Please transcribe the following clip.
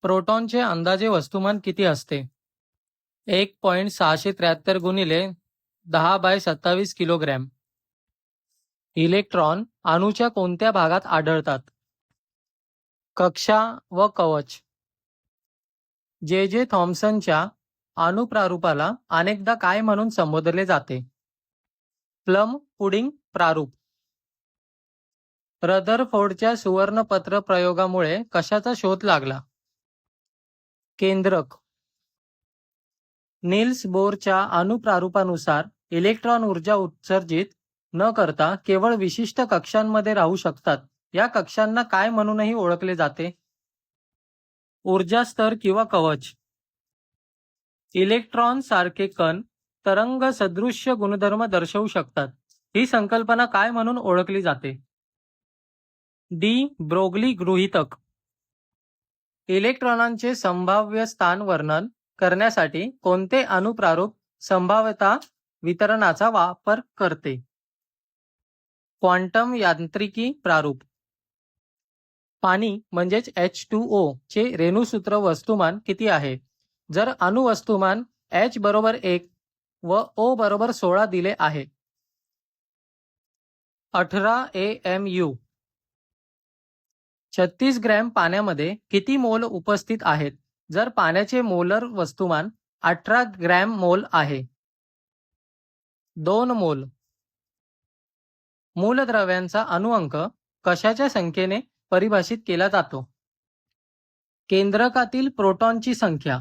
प्रोटॉनचे अंदाजे वस्तुमान किती असते? 1.673 गुणिले 10/27 किलोग्रॅम. इलेक्ट्रॉन अणूच्या कोणत्या भागात आढळतात? कक्षा व कवच. जे जे थॉम्सनच्या अणुप्रारूपाला अनेकदा काय म्हणून संबोधले जाते? प्लम पुडिंग प्रारूप. रदरफोर्डच्या सुवर्णपत्र प्रयोगामुळे कशाचा शोध लागला? केंद्रक. नील्स बोरच्या अणुप्रारूपानुसार इलेक्ट्रॉन ऊर्जा उत्सर्जित न करता केवळ विशिष्ट कक्षांमध्ये राहू शकतात. या कक्षांना काय म्हणूनही ओळखले जाते? ऊर्जा स्तर किंवा कवच. इलेक्ट्रॉन सारखे कण तरंग सदृश्य गुणधर्म दर्शवू शकतात. ही संकल्पना काय म्हणून ओळखली जाते? डी ब्रोगली गृहीतक. इलेक्ट्रॉनांचे संभाव्य स्थान वर्णन करण्यासाठी कोणते अणुप्रारूप संभाव्यता वितरणाचा वापर करते? क्वांटम यांत्रिकी प्रारूप. पाणी म्हणजेच H2O चे रेणुसूत्र वस्तुमान किती आहे? जर अणुवस्तुमान H बरोबर 1 व O बरोबर 16 दिले आहे. 18 AMU. 36 ग्रॅम पाण्यामध्ये किती मोल उपस्थित आहेत? जर पाण्याचे मोलर वस्तुमान 18 ग्रॅम मोल आहे. 2 मोल. मूलद्रव्यांचा अणुअंक कशाच्या संख्येने परिभाषित केला जातो? केंद्रकातील प्रोटॉनची संख्या.